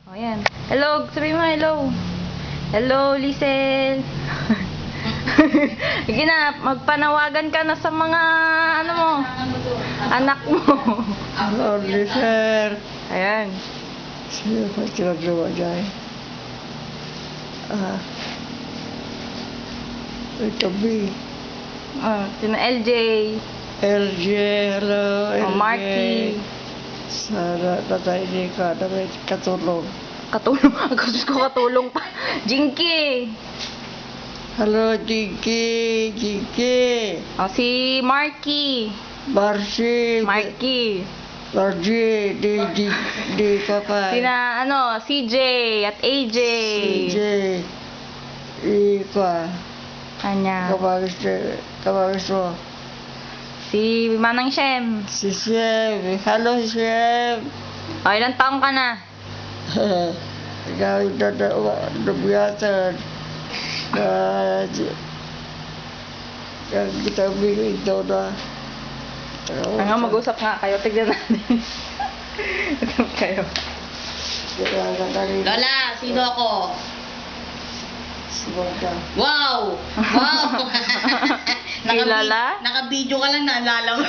O, yan. Hello, sabihin mo hello. Hello, Lisel. Sige na, magpanawagan ka na sa mga, ano mo, anak mo. Hello, Lisel. Ayan. Sino pa ginagawa dyan? Ito B. Sino LJ. LJ, hello, LJ. Marky. Sana natay ka na may katulong. Katulong. Gusto ko katulong pa. Jinky. Hello, Jinky. Jinky. Si Marky. Marcy. Marky. Marcy. Di ka pa. Sina, CJ at AJ. CJ. Ika. Kanya. Kapagis mo. Si Manang Shem. Si Shem. Hello, Shem. O, ilang taong ka na? Ikaw yung nabiyatan na kita bigay daw na Mag-usap nga kayo. Tignan natin. Usap kayo. Lola, sino ako? Simonda. Wow! Wow! Kilala? Naka-video ka lang, naalala mo.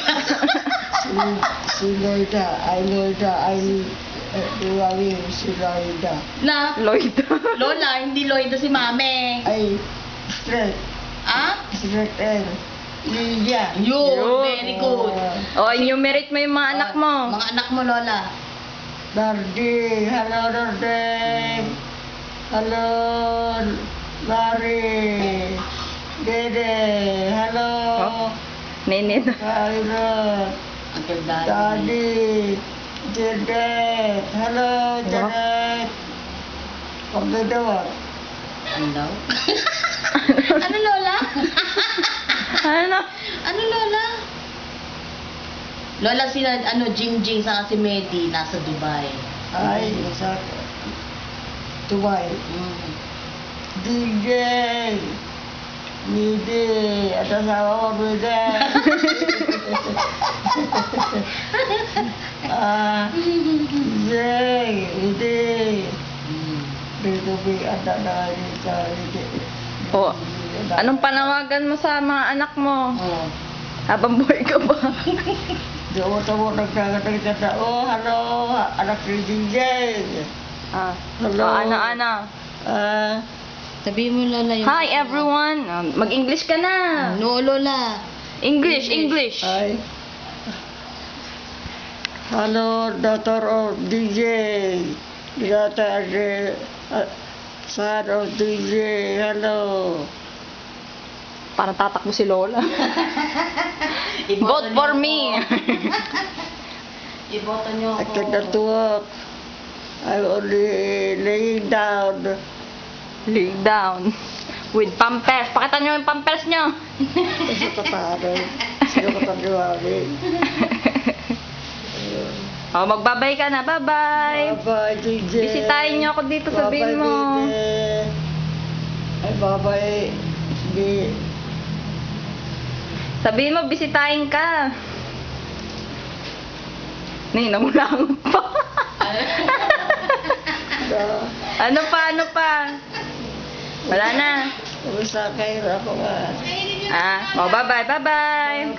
Si Loida. Si Loida. Na, Lloyd. Lola, hindi Lloyd si Mame. Ay, straight. Ah? Straight L. Lydia. Yun, very good. O, enumerate mo yung mga anak mo. Mga anak mo, Lola. Dardi. Hello, Dardi. Hello, Mari. Dede. Hello. Nene. Hello. Uncle Daddy. Daddy. Janet. Hello, Janet. Pagdadawat. Ano daw? Ano, Lola? Ano? Ano, Lola? Lola, sila, Jingjing sa si Medi, nasa Dubai. Ay, sa Dubai. DJ. Midi. Ada sama Midi. Jay. Midi. Dito ada na Midi. O, anong panawagan mo sa mga anak mo? Oh. Habang buhay ka ba? Di ako tamo nagkakata. Oh, hello. Anak ni DJ. Hello. Ano? Sabi mo, Lola, yung... Hi, everyone. Mag-English ka na. No, Lola. English. Hi. Hello, daughter of DJ. Daughter son of DJ. Hello. Parang tatakbo si Lola. Vote for me. Iboto nyo I ako. cannot walk. I'm only laying down. Lay down. With pampers. Pakita nyo yung pampers nyo. Sa tataran. Sino ka taniwagin? O, magbabay ka na. Bye-bye. Bye-bye, DJ. Bisitahin nyo ako dito, sabihin mo. Ay, bye-bye. Sige. Sabihin mo, bisitahin ka. Namulangot pa. Ano pa? Wala na. Kumusta kayo? Ako nga. Bye-bye. Bye-bye.